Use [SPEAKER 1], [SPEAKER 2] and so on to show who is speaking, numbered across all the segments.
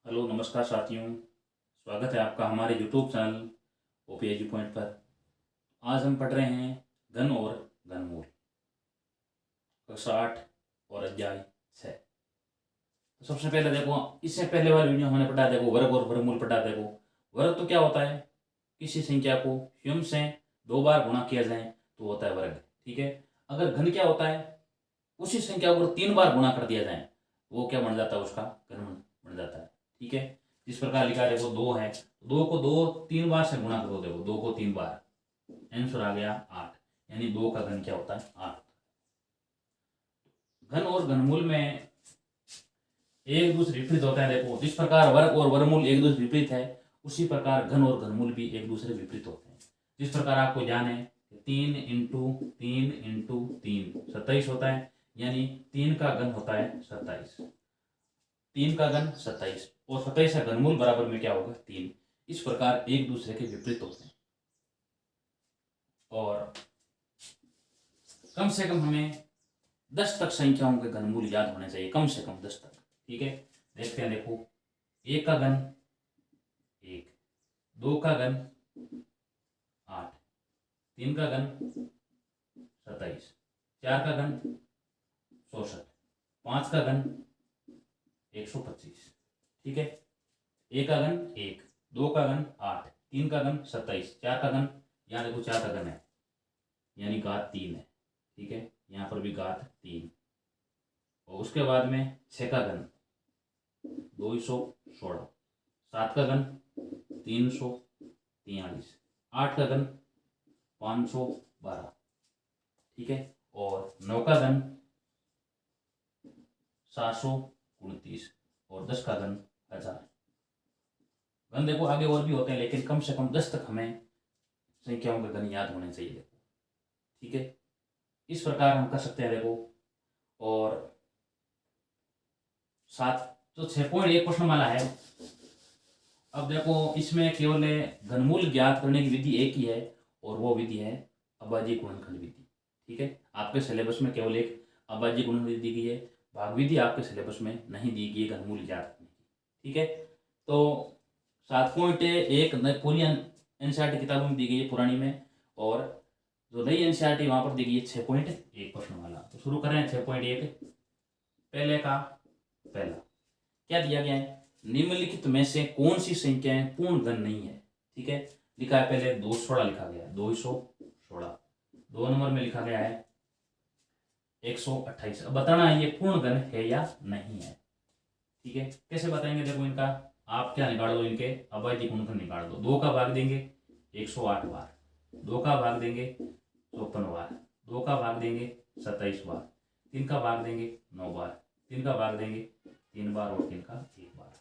[SPEAKER 1] Hello नमस्कार साथियों। स्वागत है आपका हमारे यूट्यूब चैनल ओपीएजी पॉइंट पर। आज हम पढ़ रहे हैं घन और घनमूल, कक्षा 8 और अध्याय 6। तो सबसे पहले देखो, इससे पहले वाली वीडियो हमने पढ़ा, देखो वर्ग और वर्गमूल पढ़ा। देखो वर्ग तो क्या होता है, किसी संख्या को स्वयं से 2 बार गुणा किया जाए तो होता है वर्ग, ठीक है। अगर घन क्या होता है, उसी संख्या को 3 बार गुणा कर दिया जाए वो क्या बन जाता है, उसका घन बन जाता है, ठीक है। जिस प्रकार लिखा है, देखो 2 है, 2 को 3 बार से गुणा करो। देखो 2 को 3 बार, आंसर आ गया 8, यानी 2 का घन क्या होता है, 8। घन और घनमूल में एक दूसरे विपरीत होता है। देखो जिस प्रकार वर्ग और वर्गमूल एक दूसरे विपरीत है, उसी प्रकार घन और घनमूल भी एक दूसरे विपरीत होते हैं। जिस प्रकार आपको ध्यान है, 3 × 3 × 3 27 होता है, यानी 3 का घन होता है 27। 3 का घन 27 और 27 का घनमूल बराबर में क्या होगा, 3। इस प्रकार एक दूसरे के विपरीत होते हैं। और कम से कम हमें 10 तक संख्याओं के घनमूल याद होने चाहिए, कम से कम 10 तक, ठीक है। देखते हैं, देखो 1 का घन 1, 2 का घन 8, 3 का घन 27, 4 का घन 64, 5 का घन 125, ठीक है। 1 का घन 1, 2 का घन 8, 3 का घन 27, 4 का घन, यहाँ देखो 4 का घन है यानी घात 3 है, ठीक है। यहाँ पर भी घात 3। और उसके बाद में 6 का घन 216, 7 का घन 343, 8 का घन 512, ठीक है। और 9 का घन 729 और 10 का घन 1000। घन देखो आगे और भी होते हैं, लेकिन कम से कम 10 तक हमें संख्याओं के घन याद होने चाहिए, देखो, ठीक है। इस प्रकार हम कर सकते हैं, देखो। और 6.1 प्रश्नमाला है। अब देखो इसमें केवल घनमूल ज्ञात करने की विधि एक ही है, और वो विधि है अभाज्य गुणनखंड विधि, ठीक है। आपके सिलेबस में केवल एक अभाज्य गुणनखंड विधि दी गई है, भाग विधि आपके सिलेबस में नहीं दी गई है घनमूल ज्ञात करने की, ठीक है। तो 7.1 पूरी एनसीईआरटी किताबों में दी गई है, पुरानी में, और जो नई एनसीईआरटी वहां पर दी गई है 6.1 प्रश्नमाला। तो शुरू करें 6.1। पहले का पहला क्या दिया गया है, निम्नलिखित में से कौन सी संख्याएं पूर्ण घन नहीं है, ठीक है। लिखा है पहले 216 लिखा गया है, 216। 2 नंबर में लिखा गया है 128। अब बताना है ये पूर्ण घन है या नहीं है, ठीक है। कैसे बताएंगे, देखो इनका आप क्या निकाल दो, इनके अभाज्य गुणनखंड निकाल दो। 2 का भाग देंगे 108 बार, 2 का भाग देंगे 54 बार, 2 का भाग देंगे 27 बार, 3 का भाग देंगे 9 बार, 3 का भाग देंगे 3 बार, और 3 का 1 बार।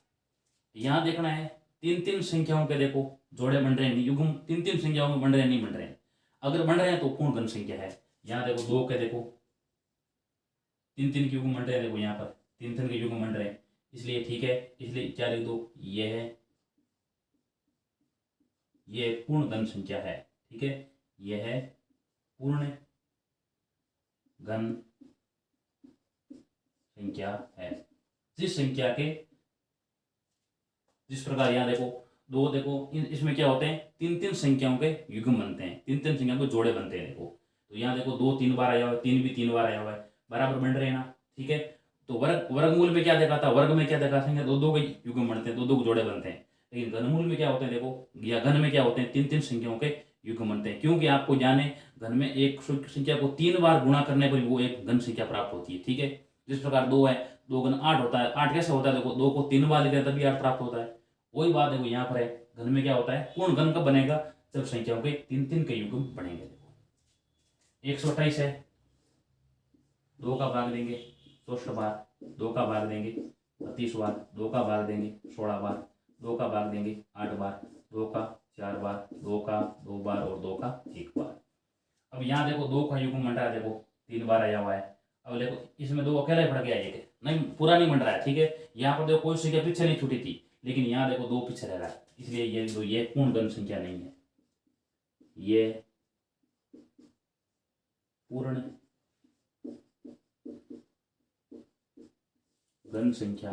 [SPEAKER 1] यहाँ देखना है 3 संख्याओं के, देखो जोड़े बन रहे हैं, युग्म 3 संख्याओं में बन रहे हैं, नहीं बन रहे हैं। अगर बन रहे हैं तो पूर्ण घन संख्या है। यहाँ देखो 2 के, देखो 3 के युग्म बन रहे हैं, देखो यहाँ पर 3 के युग्म बन रहे हैं, इसलिए ठीक है। इसलिए क्या लिख दो, ये है, ये पूर्ण घन संख्या है, ठीक है। यह है पूर्ण घन संख्या है। जिस संख्या के, जिस प्रकार यहाँ देखो 2, देखो इसमें क्या होते हैं, 3 संख्याओं के युग्म बनते हैं, 3 संख्याओं के जोड़े बनते हैं, देखो। तो यहाँ देखो 2 3 बार आया हुआ है, 3 भी 3 बार आया हुआ है, बराबर बन रहे हैं ना, ठीक है। तो वर्गमूल में क्या देखा था, वर्ग में क्या देखा, संख्या 2 के युग्म बनते हैं, 2 के जोड़े बनते हैं। लेकिन घनमूल में क्या होते हैं, देखो, या घन में क्या होते हैं, 3 संख्याओं के युग्म बनते हैं। क्योंकि आपको जाने, घन में एक संख्या को 3 बार गुणा करने पर वो एक घन संख्या प्राप्त होती है, ठीक है। जिस प्रकार 2 है, 2 गुना 8 होता है। 8 कैसे होता है, देखो 2 को 3 बार लिखते हैं तभी 8 प्राप्त होता है। वही बात देखो यहाँ पर है, घन में क्या होता है, पूर्ण घन कब बनेगा, जब संख्याओं के 3 के युग्म बनेंगे। देखो 128 है, 2 का भाग देंगे 64 बार, 2 का भाग देंगे 32 बार, 2 का भाग देंगे 16 बार, 2 का भाग देंगे 8 बार, 2 का 4 बार, 2 का 2 बार, और 2 का 1 बार। अब यहाँ देखो 2 का युग्म बन रहा है, देखो 3 बार आया हुआ है। अब देखो इसमें 2 अकेला ही पड़ गया, एक नहीं, पूरा नहीं बन रहा है, ठीक है। यहाँ पर देखो कोई संख्या पीछे नहीं छूटी थी, लेकिन यहाँ देखो 2 पीछे रह रहा है, इसलिए ये पूर्ण घन संख्या नहीं है, ये पूर्ण घन संख्या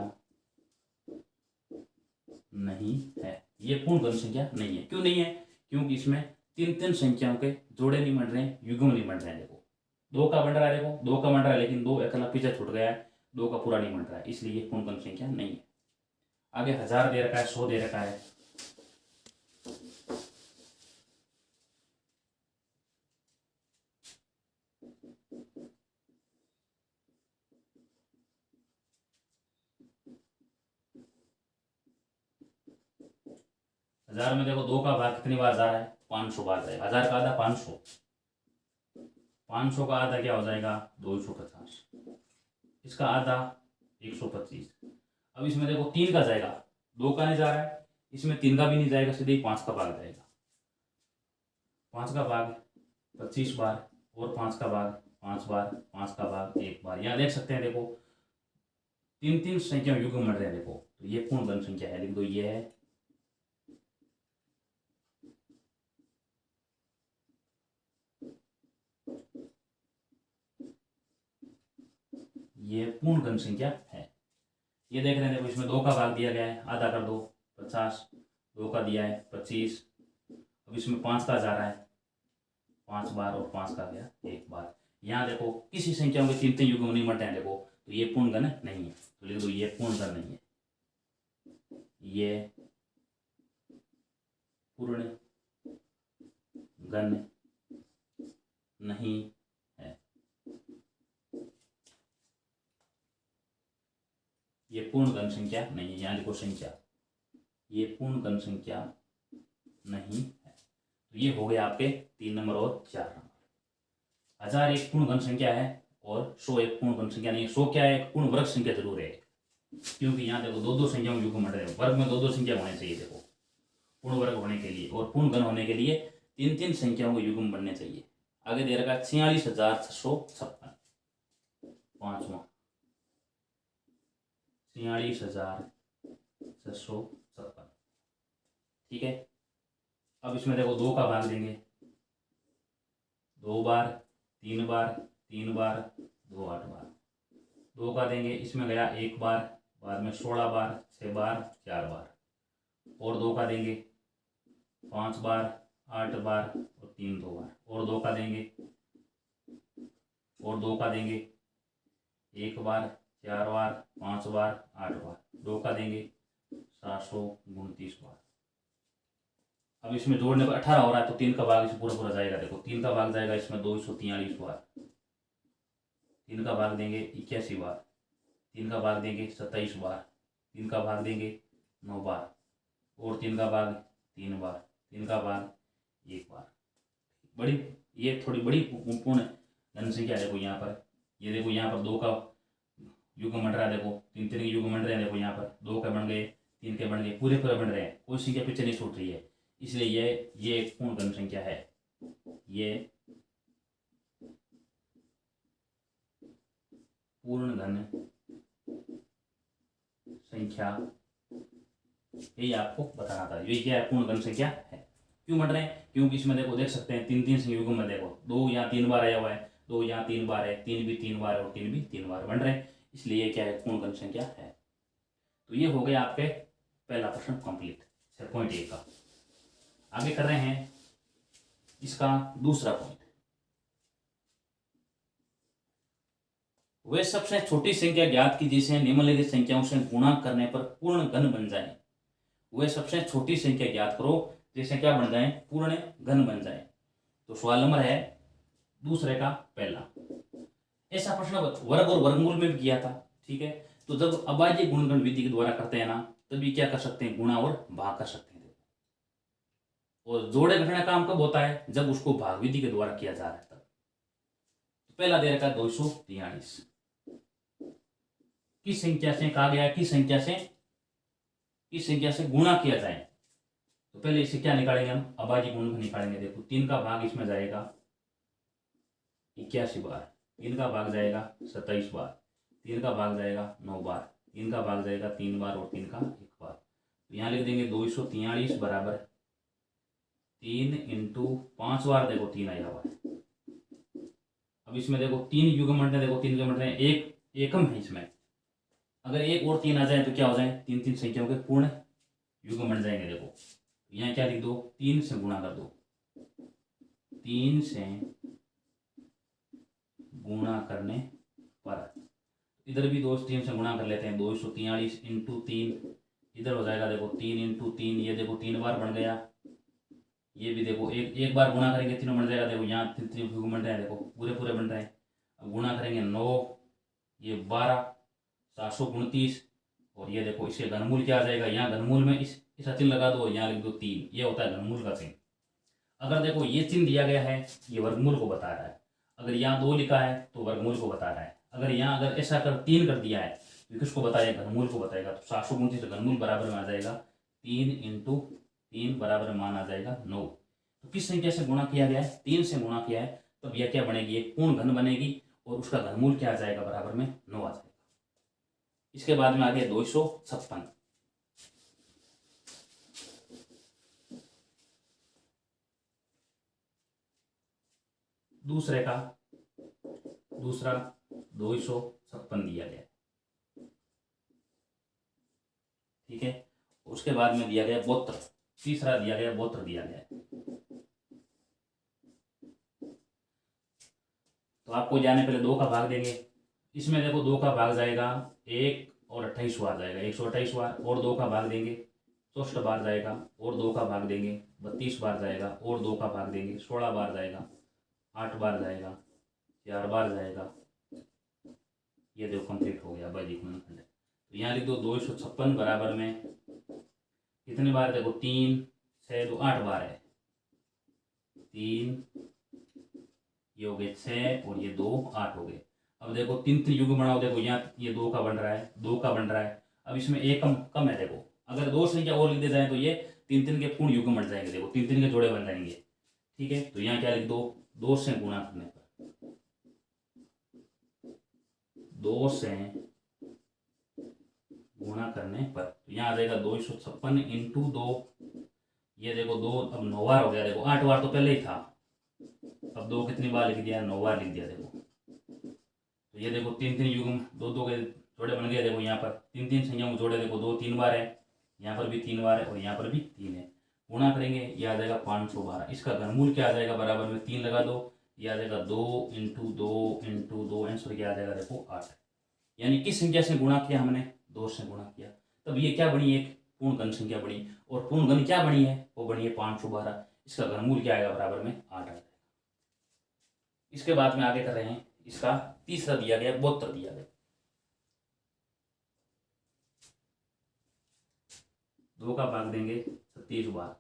[SPEAKER 1] नहीं है, ये पूर्ण घन संख्या नहीं है। क्यों नहीं है? क्योंकि इसमें तीन तीन संख्याओं के जोड़े नहीं बन रहे हैं, युग्म नहीं बन रहे हैं। देखो दो का बन रहा है, देखो दो का बन रहा है, लेकिन दो अकेला पीछे छूट गया है, दो का पूरा नहीं बन रहा है, इसलिए ये पूर्ण घन संख्या नहीं है। आगे 1000 दे रखा है, 100 दे रखा है। हजार में देखो दो का भाग कितनी बार जा रहा है, 500 बार जाएगा। 1000 का आधा 500, 500 का आधा क्या हो जाएगा, 250, इसका आधा 125। अब इसमें देखो 3 का जाएगा, 2 का नहीं जा रहा है, इसमें 3 का भी नहीं जाएगा, सीधे ही 5 का भाग जाएगा। 5 का भाग 25 बार, और 5 का भाग 5 बार, 5 का भाग 1 बार। यहाँ देख सकते हैं, देखो तीन तीन संख्या युग्म मिल रहे हैं। देखो तो ये पूर्ण घन संख्या है, लिख दो ये है ये पूर्ण घन संख्या है। ये देख रहे हैं, देखो इसमें 2 का भाग दिया गया है, आधा कर दो 50, 2 का दिया है 25। अब इसमें 5 का जा रहा है 5 बार, और 5 का गया 1 बार। यहाँ देखो किसी संख्या में तीन तीन युग्म नहीं बनते हैं, देखो तो ये पूर्ण घन नहीं है, तो लिख दो ये पूर्ण घन नहीं है, ये पूर्ण घन नहीं है, ये पूर्ण घन संख्या नहीं है। यहाँ देखो संख्या, ये पूर्ण घन संख्या नहीं है। तो ये हो गए आपके 3 नंबर और 4 नंबर। 1000 एक पूर्ण घन संख्या है, और 100 एक पूर्ण घन संख्या नहीं है। 100 क्या है, एक पूर्ण वर्ग संख्या जरूर है, क्योंकि यहाँ देखो दो दो संख्याओं में युग्म बन रहे हैं, वर्ग में दो दो संख्या होने चाहिए। देखो पूर्ण वर्ग होने के लिए और पूर्ण घन होने के लिए तीन तीन संख्याओं के युग्म बनने चाहिए। आगे दे रखा 46,656, पांचवा 46,656, ठीक है। अब इसमें देखो 2 का भाग देंगे, 2 बार, 3 बार, 3 बार, 2 8 बार। 2 का देंगे, इसमें गया 1 बार, बाद में 16 बार, 6 बार, 4 बार, और 2 का देंगे 5 बार, 8 बार, और 3 2 बार, और 2 का देंगे, और 2 का देंगे 1 बार, 4 बार, 5 बार, 8 बार। 2 का देंगे 729 बार। अब इसमें जोड़ने पर 18 हो रहा है, तो 3 का भाग इसे पूरा पूरा जाएगा। देखो 3 का भाग जाएगा इसमें 243 बार, 3 का भाग देंगे 81 बार, 3 का भाग देंगे 27 बार, 3 का भाग देंगे 9 बार, और 3 का भाग 3 बार, 3 का भाग 1 बार। बड़ी, ये थोड़ी बड़ी पूर्ण घन संख्या। देखो यहाँ पर, ये देखो यहाँ पर 2 का युग्म बन रहा है, देखो तीन तीन के युग्म बन रहे हैं। देखो यहाँ पर 2 के बन गए, 3 के बन गए, पूरे पूरे बन रहे हैं, कोई संख्या पीछे नहीं छूट रही है, इसलिए ये एक पूर्ण घन संख्या है। ये पूर्ण घन संख्या, यही आपको बताना था, ये क्या है, पूर्ण घन संख्या है। क्यों बन रहे हैं? क्योंकि इसमें देखो देख सकते हैं तीन तीन संयुग्म में, देखो 2 यहाँ 3 बार आया हुआ है, 2 यहाँ 3 बार है, 3 भी 3 बार, और 3 भी 3 बार बन रहे हैं, इसलिए ये क्या है, पूर्ण घन संख्या है। तो ये हो गया आपके पहला प्रश्न कंप्लीट, 6.1 का। आगे कर रहे हैं इसका दूसरा पॉइंट। वे सबसे छोटी संख्या ज्ञात की जिसे निम्नलिखित संख्याओं से गुणा करने पर पूर्ण घन बन जाए। वे सबसे छोटी संख्या ज्ञात करो जिसे क्या बन जाए, पूर्ण घन बन जाए। तो सवाल नंबर है दूसरे का पहला। ऐसा प्रश्न वर्ग और वर्गमूल में भी किया था, ठीक है। तो जब अभाज्य गुणनखंड विधि के द्वारा करते हैं ना, तभी क्या कर सकते हैं, गुणा और भाग कर सकते हैं। और जोड़े घटाने का काम कब होता है, जब उसको भाग विधि के द्वारा किया जा रहा है तब। तो पहला दे रखा 243, किस संख्या से कहा गया, किस संख्या से गुणा किया जाए। तो पहले इसे क्या निकालेंगे हम, अभाज्य गुणनखंड निकालेंगे। देखो 3 का भाग इसमें जाएगा 81 बार, 3 का भाग जाएगा 27 बार, 3 का भाग जाएगा 9 बार, 3 का भाग जाएगा 3 बार, और 3 का 1 बार। तो यहाँ लिख देंगे 243 बराबर 3 इंटू 5 बार, देखो 3 आया हुआ है। अब इसमें देखो 3 युग्म है, देखो 3 युग्म है, एक एकम है इसमें। अगर 1 और 3 आ जाए तो क्या हो जाए, 3 3 संख्याओं के पूर्ण युग्म बन जाएंगे। देखो यहाँ क्या लिख दो, 3 से गुणा कर दो, 3 से गुणा करने पर, इधर भी 2 3 से गुणा कर लेते हैं, 243 इंटू 3, इधर हो जाएगा देखो 3 इंटू 3, ये देखो 3 बार बन गया, ये भी देखो एक बार गुणा करेंगे तीनों बन जाएगा। देखो यहाँ 3 बन रहे हैं, देखो पूरे पूरे बन रहे हैं। अब गुणा करेंगे 9, ये 12, 729, और ये देखो इसके घनमूल क्या आ जाएगा, यहाँ घनमूल में इस चिन्ह लगा दो, यहाँ लिख दो 3, ये होता है घनमूल का चिन्ह। अगर देखो ये चिन्ह दिया गया है, ये वर्गमूल को बता रहा है, अगर यहाँ 2 लिखा है तो वर्गमूल को बता रहा है, अगर यहाँ अगर ऐसा कर 3 कर दिया है तो किसको बताएगा, घनमूल को बताएगा। तो 729 घनमूल बराबर में आ जाएगा 3 इंटू 3 बराबर में मान आ जाएगा 9। तो किस संख्या से गुणा किया गया है, 3 से गुणा किया है, तब यह क्या बनेगी, एक पूर्ण घन बनेगी, और उसका घनमूल क्या आ जाएगा, बराबर में 9 आ जाएगा। इसके बाद में आ गया 256, दूसरा 256 दिया गया, ठीक है। उसके बाद में दिया गया 72, तीसरा दिया गया 72 दिया गया। तो आपको जाने पहले 2 का भाग देंगे, इसमें देखो 2 का भाग जाएगा 1 और 28 बार जाएगा, 128 बार, और 2 का भाग देंगे 64 बार जाएगा, और 2 का भाग देंगे 32 बार जाएगा, और 2 का भाग देंगे 16 बार जाएगा, 8 बार जाएगा, 4 बार जाएगा। ये देखो कंप्लीट हो गया वैदिक मनखंड। तो यहाँ लिख दो 256 बराबर में कितने बार, देखो 3 6 2 8 बार है, 3 ये हो गए 6 और ये 2 8 हो गए। अब देखो 3 3 युग्म बनाओ, देखो यहाँ ये 2 का बन रहा है, 2 का बन रहा है, अब इसमें एक कम है। देखो अगर 2 संख्या और लिख दे जाए तो ये 3 3 के पूर्ण युग्म बन जाएंगे, देखो 3 3 के जोड़े बन जाएंगे, ठीक है। तो यहाँ क्या लिख दो, 2 से गुणा करने पर, 2 से गुणा करने पर, तो यहाँ आ जाएगा 256 इंटू 2, ये देखो 2 अब 9 बार हो गया, देखो 8 बार तो पहले ही था, अब 2 कितनी बार लिख दिया, 9 बार लिख दिया। देखो तो ये देखो 3 3 युग्म 2 2 के जोड़े बन गए। देखो यहाँ पर 3 3 संख्याओं में जोड़े, देखो 2 3 बार है, यहाँ पर भी 3 बार है, और यहाँ पर भी 3 है। गुणा करेंगे, ये आ जाएगा 512, इसका घनमूल क्या आ जाएगा, बराबर में 3 लगा दो, ये आ जाएगा 2 इंटू 2 इंटू 2, आंसर क्या आ जाएगा, देखो 8। यानी किस संख्या से गुणा किया हमने, 2 से गुणा किया, तब ये क्या बनी, एक पूर्ण घन संख्या बनी, और पूर्ण घन क्या बनी है, वो बनी है 512, इसका घनमूल क्या आएगा, बराबर में 8 आ जाएगा। इसके बाद में आगे कर रहे हैं, इसका तीसरा दिया गया 72 दिया गया, 2 का भाग देंगे 27 बार,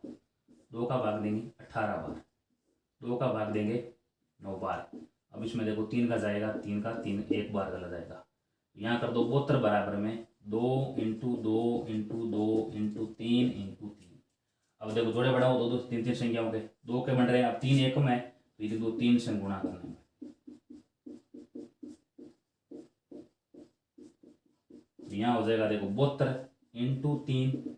[SPEAKER 1] 2 का भाग देंगे 18 बार, 2 का भाग देंगे 9 बार। अब इसमें देखो 3 का जाएगा, 3 का 3 एक बार गलत जाएगा, यहाँ कर दो 72 बराबर में 2 इंटू 2 इंटू 2 इंटू 3 इंटू 3। अब देखो जोड़े बढ़ाओ, 2 2 3 3 संख्या हो गए, 2 के बन रहे हैं, अब 3 एक में, तो ये 2 3 से गुणा करने में, तो यहाँ हो जाएगा देखो 72 इंटू 3,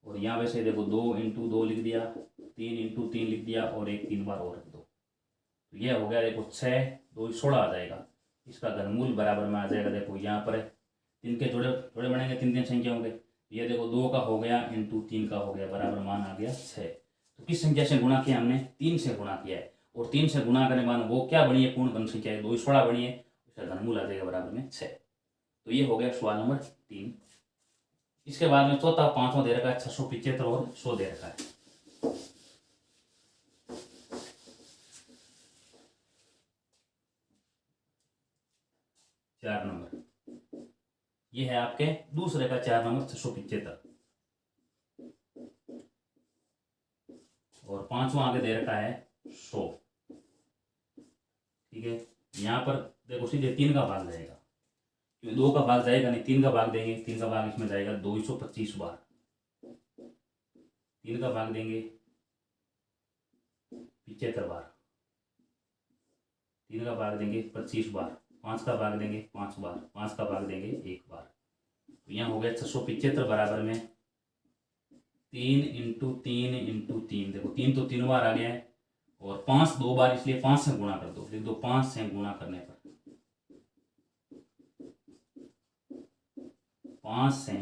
[SPEAKER 1] और यहाँ वैसे देखो 2 इंटू 2 लिख दिया, 3 इंटू 3 लिख दिया, और एक 3 बार और रख दो, तो ये हो गया देखो 6 2 16 आ जाएगा, इसका घनमूल बराबर में आ जाएगा। देखो यहाँ पर 3 के जोड़े जोड़े बनेंगे, 3 3 संख्या होंगे, ये देखो 2 का हो गया इंटू 3 का हो गया, बराबर मान आ गया 6। तो किस संख्या से गुणा किया हमने, 3 से गुणा किया है, और 3 से गुणा करने के बाद वो क्या बनी है, पूर्ण घन संख्या है, 2 16 बनी है, उसका घनमूल आ जाएगा बराबर में 6। तो ये हो गया सवाल नंबर 3। इसके बाद में चौथा 5वां दे रखा है 675 और 100 दे रखा है। चार नंबर, ये है आपके दूसरे का 4 नंबर 675, और 5वां आगे दे रखा है 100, ठीक है। यहाँ पर देखो सीधे 3 का भाग जाएगा, 2 का भाग जाएगा नहीं, 3 का भाग देंगे, 3 का भाग इसमें जाएगा 225 बार, 3 का भाग देंगे 75 बार, 3 का भाग देंगे 25 बार, 5 का भाग देंगे 5 बार, 5 का भाग देंगे 1 बार। तो यहाँ हो गया 675 बराबर में 3 इंटू 3 इंटू 3, देखो 3 तो 3 बार आ गया है, और 5 2 बार, इसलिए 5 से गुणा कर दो, लिख दो 5 से गुणा करने पर, 5 से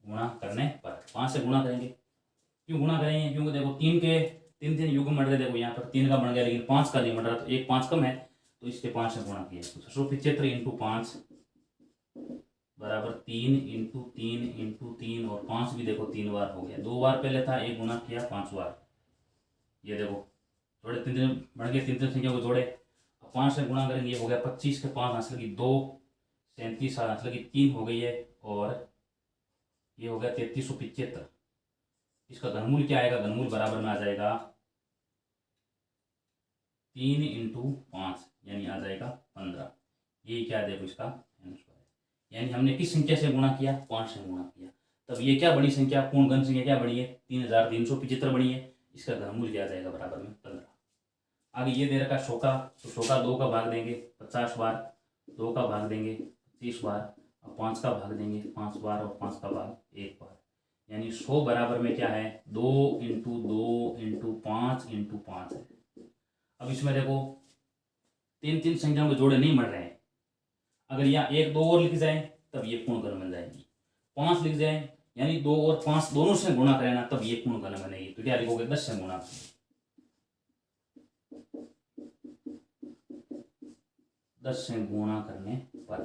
[SPEAKER 1] गुणा करने पर 5 से गुणा करेंगे। क्यों गुणा करेंगे? क्योंकि देखो तीन के तीन तीन युग्म बन रहे, देखो यहाँ पर 3 का बन गया लेकिन 5 का नहीं बन रहा, तो एक 5 कम है, तो इसके 5 से गुणा किया। तो 675 इंटू 5 बराबर 3 इंटू 3 इंटू 3, और 5 भी देखो 3 बार हो गया, 2 बार पहले था, एक गुणा किया 5 बार। ये देखो जोड़े 3 3 बन गए, 3 3 संख्या को जोड़े, अब 5 से गुणा करेंगे, ये हो गया 25 के 5 हासिल की 2, 37 हासिल की 3 हो गई है, और ये हो गया 3375। इसका घनमूल क्या आएगा? घनमूल बराबर में आ जाएगा 3 इंटू 5 यानी आ जाएगा 15। ये क्या देखो इसका आंसर है, यानी हमने किस संख्या से गुणा किया? 5 से गुणा किया, तब ये क्या बड़ी संख्या, पूर्ण घन संख्या क्या बनी है? 3375 बनी है। इसका घनमूल क्या आ जाएगा? बराबर में 15। आगे ये दे रखा है 100 का, तो 100 का 2 का भाग देंगे 50 बार, 2 का भाग देंगे 25 बार, और 5 का भाग देंगे 5 बार, और 5 का भाग 1 बार, यानी 100 बराबर में क्या है? 2 इंटू 2 इंटू 5 इंटू 5 है। अब इसमें देखो 3 3 संख्याओं के जोड़े नहीं मर रहे हैं, अगर यहाँ 1 2 और लिख जाए तब ये पूर्ण घन बन जाएगी, 5 लिख जाए यानी 2 और 5 दोनों से गुणा करें ना, तब ये पूर्ण घन बनेगी। तो क्या लिखोगे? 10 से गुणा, 10 से गुणा करने पर,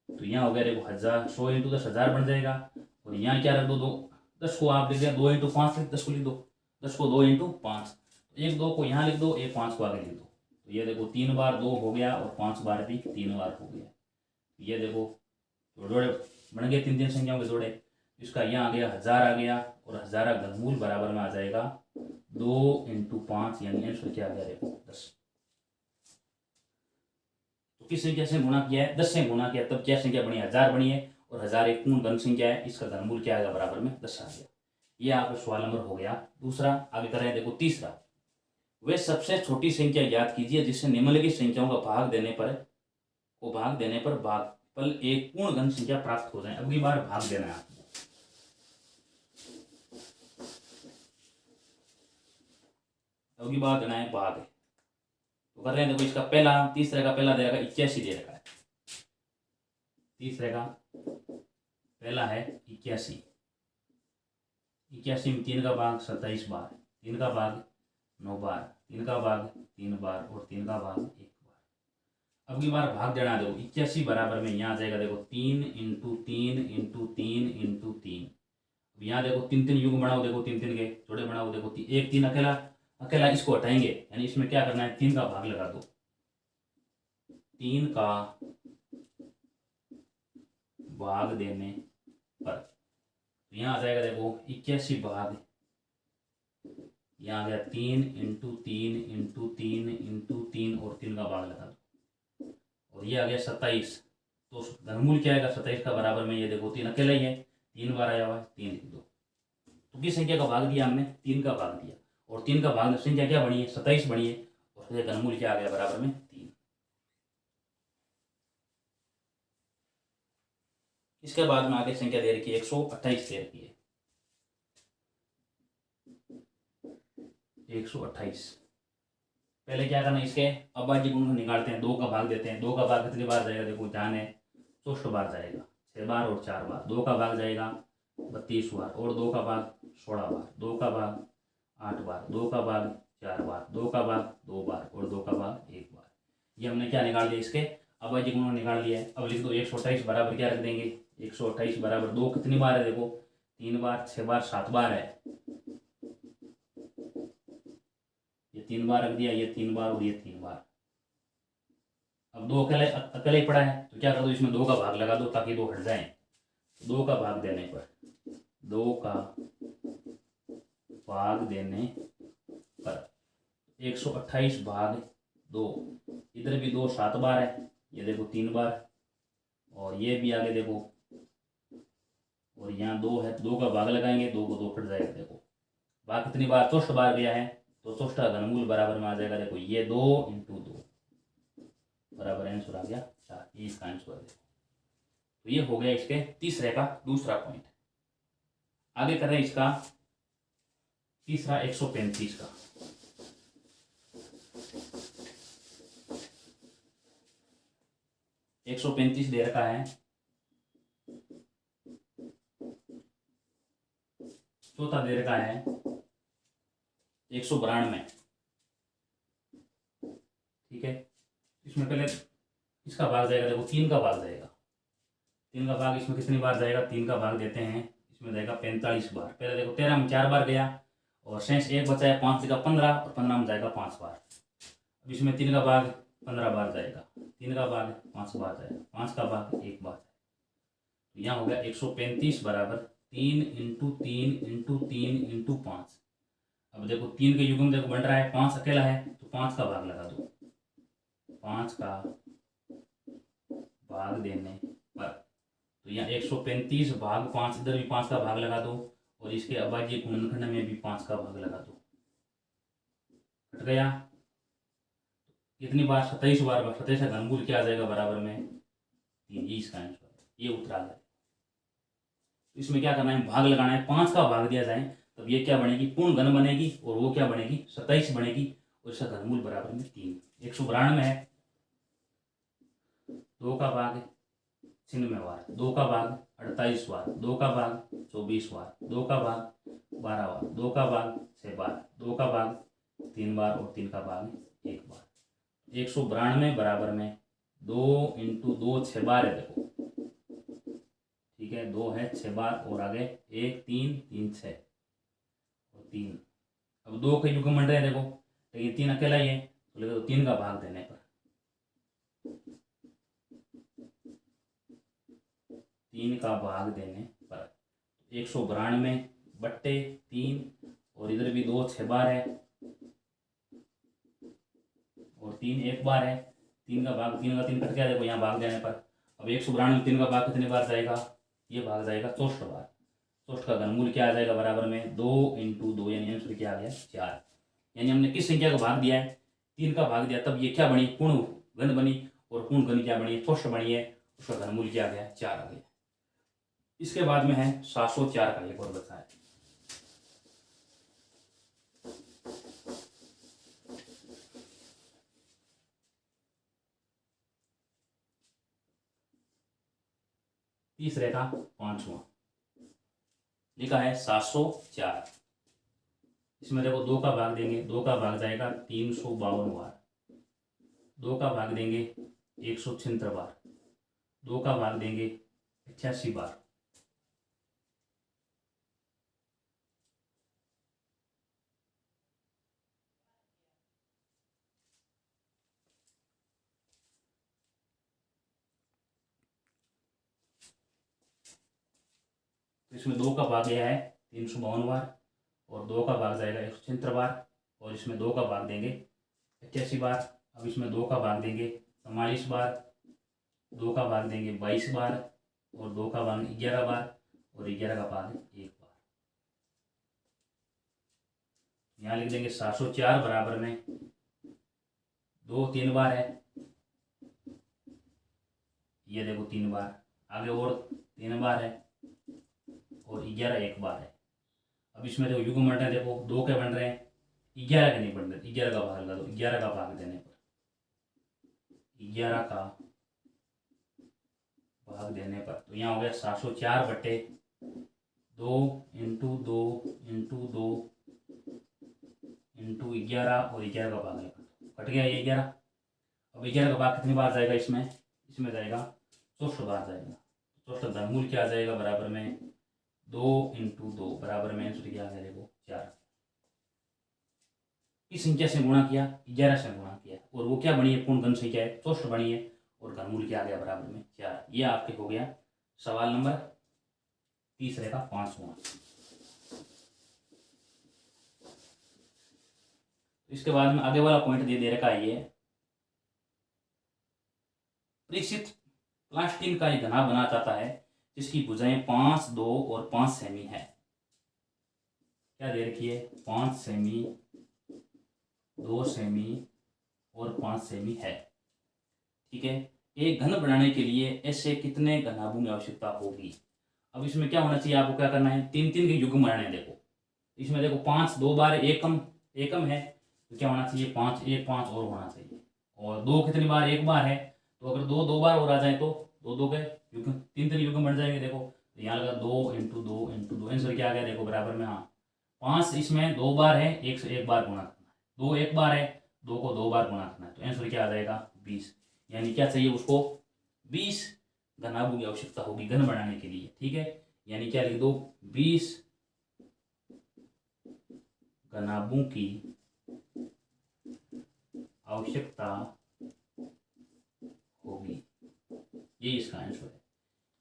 [SPEAKER 1] तो यहाँ हो गया देखो 1000, 100 इंटू 10 1000 बन जाएगा, और यहाँ क्या रख दो? 2 10 को आप लिख दिया, 2 इंटू 5 10 को लिख दो, 10 को 2 इंटू 5, 1 2 को यहाँ लिख दो, 1 5 को आगे लिख दो, तो ये देखो 3 बार 2 हो गया, और 5 बार भी 3 बार हो गया। ये देखो जोड़े बन गए 3 3 संख्याओं के जोड़े, इसका यहाँ आ गया 1000 आ गया, और 1000 का घनमूल बराबर में आ जाएगा 2 इंटू 5 यानी आंसर क्या आ गया? देखो 10। तो किस संख्या से गुणा किया है? 10 से गुणा किया, तब क्या संख्या बनी? 1000 बनी है, और 1000 एक पूर्ण घन संख्या है, इसका घनमूल क्या आएगा? बराबर में 10 आ गया। ये आपका सवाल नंबर हो गया दूसरा। आगे कर रहे हैं देखो तीसरा, वे सबसे छोटी संख्या ज्ञात कीजिए जिससे निम्नलिखित संख्याओं का भाग देने पर भागफल एक पूर्ण घन संख्या प्राप्त हो जाए। अगली बार भाग देना है आपको, अगली बार देना है भाग। तो कर रहे हैं देखो इसका पहला, तीसरे का पहला दे रखा है 81 दे रखा है, तीसरे का पहला है 81, 81 में 3 का भाग 27 बार, 3 का भाग 9 बार, 3 का भाग 3 बार, और 3 का भाग 1 बार। अगली बार भाग देना देखो 81 बराबर में यहाँ आ जाएगा देखो 3 इंटू 3 इंटू 3 इंटू 3। यहाँ देखो 3 3 युग बनाओ, देखो 3 3 के जोड़े बनाओ, देखो 1 3 अकेला अकेला, इसको हटाएंगे, यानी इसमें क्या करना है? 3 का भाग लगा दो, 3 का भाग देने पर, तो यहाँ आ जाएगा देखो 81 भाग, यहाँ आ गया 3 इंटू 3 इंटू 3 इंटू 3, और 3 का भाग लगा दो, और ये आ गया 27। तो घनमूल क्या आएगा? 27 का बराबर में ये देखो 3 अकेला ही है, 3 बार आया हुआ है, 3 लिख दो। तो किस संख्या का भाग दिया हमने? 3 का भाग दिया, और 3 का भाग संख्या क्या बनी है? 27 बनी है, और फिर घनमूल क्या आ गया? बराबर में 3। इसके बाद में आगे संख्या दे रखी है 128 दे रखी है, 128। पहले क्या करना है? इसके अभाज्य गुण निकालते हैं, 2 का भाग देते हैं। 2 का भाग कितनी बार जाएगा? देखो जान है 64 बार जाएगा, 6 बार और 4 बार। 2 का भाग जाएगा 32 बार, और 2 का भाग 16 बार, 2 का भाग 8 बार, 2 का भाग 4 बार, 2 का भाग 2 बार, और 2 का भाग 1 बार। ये हमने क्या निकाल लिया? इसके अभाज्य गुण निकाल लिया है। अब लिख दो 128 बराबर क्या रख देंगे? 128 बराबर 2 कितनी बार है? देखो 3 बार, 6 बार, 7 बार है, ये 3 बार रख दिया, ये 3 बार, और ये 3 बार। अब 2 अकेले अकेले ही पड़ा है, तो क्या कर दो? इसमें 2 का भाग लगा दो ताकि 2 हट जाए। 2 का भाग देने पर, 2 का भाग देने पर 128 भाग 2, इधर भी 2 7 बार है, ये देखो 3 बार, और ये भी आगे देखो, और यहाँ 2 है, 2 का भाग लगाएंगे, 2 को 2 कट जाएगा। देखो भाग कितनी बार? 64 बार गया है, तो 64 का घनमूल बराबर में आ जाएगा देखो ये 2 इंटू 2 बराबर आंसर आ गया 4। ये इसका आंसर है। देखो तो ये हो गया इसके तीसरे का दूसरा पॉइंट। आगे कर रहे हैं इसका तीसरा 135 का। एक 135 दे रखा है, चौथा दे रखा है 192, ठीक है। इसमें पहले इसका भाग जाएगा, देखो 3 का भाग जाएगा, 3 का भाग इसमें कितनी बार जाएगा, 3 का भाग देते हैं, इसमें जाएगा 45 बार। पहले देखो 13 में 4 बार गया और शेष 1 बचा है, 5 जगह 15 और 15 में जाएगा 5 बार। अब इसमें 3 का भाग 15 बार जाएगा, 3 का भाग 5 बार जाएगा, 5 का भाग 1 बार। तो यहाँ हो गया 135 बराबर 3 × 3 × 3 × 5। अब देखो 3 के युग्म देखो बन रहा है, 5 अकेला है तो 5 का भाग लगा दो, 5 का भाग देने पर तो यहाँ 135 भाग 5, इधर भी 5 का भाग लगा दो और इसके अभाज्य गुणनखंड में भी 5 का भाग लगा दो। कट गया कितनी बार, 27 बार। 27 का घनमूल क्या आ जाएगा, बराबर में 3। ये इसका आंसर है, ये उत्तर आ जाएगा। इसमें क्या करना है, भाग लगाना है। 5 का भाग दिया जाए तब ये क्या बनेगी, पूर्ण घन बनेगी और वो क्या बनेगी, 27 बनेगी और इसका घनमूल बराबर में 3। 192 है, 2 का भाग 96 बार, 2 का भाग 48 बार, 2 का भाग 24 बार, 2 का भाग 12 बार, 2 का भाग 6 बार, 2 का भाग 3 बार और 3 का भाग 1 बार। 192 बराबर में 2 × 2 6 बार है, देखो ठीक है, 2 है 6 बार और आगे 1 3 3 6 और 3। अब 2 के युग्म बन रहे हैं, देखो लेकिन 3 अकेला ही है तो देखो 3 का भाग देने पर 3 का भाग देने पर 192/3 और इधर भी 2 6 बार है और 3 1 बार है। 3 का भाग 3 का 3 कट गया, देखो यहाँ भाग देने पर। अब 192 में 3 का भाग कितनी बार जाएगा, ये भाग जाएगा 64 बार। 64 का घनमूल क्या आ जाएगा, बराबर में 2 × 2 यानी आंसर क्या आ गया 4। यानी हमने किस संख्या को भाग दिया है, 3 का भाग दिया, तब ये क्या बनी, पूर्ण घन बनी और पूर्ण घन क्या बनी, 64 बनी है, उसका घनमूल क्या आ गया 4 आ गया। इसके बाद में है 704 का एक और बचा है। तीसरे का 5वां लिखा है 704। इसमें देखो 2 का भाग देंगे, 2 का भाग जाएगा 352 बार, 2 का भाग देंगे 176 बार, 2 का भाग देंगे 88 बार। तो इसमें 2 का भाग गया है 352 बार और 2 का भाग जाएगा 176 बार और इसमें 2 का भाग देंगे 88 बार। अब इसमें 2 का भाग देंगे 44 बार, 2 का भाग देंगे 22 बार और 2 का भाग 11 बार और 11 का भाग 1 बार। यहाँ लिख देंगे 704 बराबर में 2 3 बार है, ये देखो 3 बार, आगे और 3 बार है और 11 1 बार है। अब इसमें देखो युग्म बन रहे हैं, देखो 2 के बन रहे हैं, 11 के नहीं बन रहे, 11 का भाग लगा दो। 11 का भाग देने पर 11 का भाग देने पर तो यहाँ हो गया 704/2 × 2 × 2 × 11 और 11 का भाग लगा, कट गया ये 11। अब 11 का भाग कितनी बार जाएगा, इसमें जाएगा 64 बार जाएगा। 64 का घनमूल क्या आ जाएगा, बराबर में 2 × 2 बराबर में आंसर क्या आ गया, देखो 4। इस संख्या से गुणा किया, 11 से गुणा किया और वो क्या बनी है, पूर्ण घन संख्या है, 64 बनी है और घनमूल क्या आ गया, बराबर में 4। ये आपके हो गया सवाल नंबर तीसरे का 5वां। इसके बाद में आगे वाला पॉइंट दे रखा है, ये परीक्षित प्लास्टिन का एक घना बना चाहता है जिसकी भुजाएं 5 2 और 5 सेमी है। क्या दे रखी है, 5 सेमी 2 सेमी और 5 सेमी है, ठीक है। एक घन बनाने के लिए ऐसे कितने घनाभों की आवश्यकता होगी। अब इसमें क्या होना चाहिए, आपको क्या करना है, 3 3 के युग्म बनाने हैं। देखो इसमें देखो 5 2 बार एकम है तो क्या होना चाहिए, 5 1 5 और होना चाहिए। और 2 कितनी बार, 1 बार है तो अगर 2 2 बार और आ जाए तो 2 2 के युग्म 3 3 युग्म बन जाएंगे। देखो तो यहाँ लगा 2 इंटू 2 इंटू 2, आंसर क्या आ गया देखो बराबर में, हाँ 5 इसमें 2 बार है, 1 से 1 बार गुणा करना है, 2 1 बार है, 2 को 2 बार गुणा करना है, तो आंसर क्या आ जाएगा 20। यानी क्या चाहिए उसको 20 घनाभों की आवश्यकता होगी घन बनाने के लिए, ठीक है। यानी क्या लिख दो 20 घनाभों की आवश्यकता होगी, ये इसका आंसर है।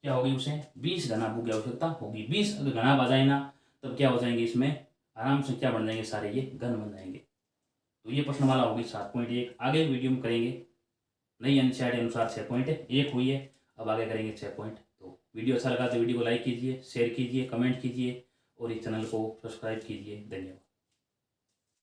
[SPEAKER 1] क्या होगी उसे 20 घनाभों की आवश्यकता होगी। 20 अगर घनाभ आ जाए ना तब क्या हो जाएंगे इसमें आराम से क्या बन जाएंगे सारे ये घन बन जाएंगे। तो ये प्रश्नमाला होगी 7.1। आगे वीडियो में करेंगे नई एनसीईआरटी अनुसार 6.1 हुई है, अब आगे करेंगे 6 पॉइंट। तो वीडियो अच्छा लगा तो वीडियो को लाइक कीजिए, शेयर कीजिए, कमेंट कीजिए और इस चैनल को सब्सक्राइब कीजिए। धन्यवाद।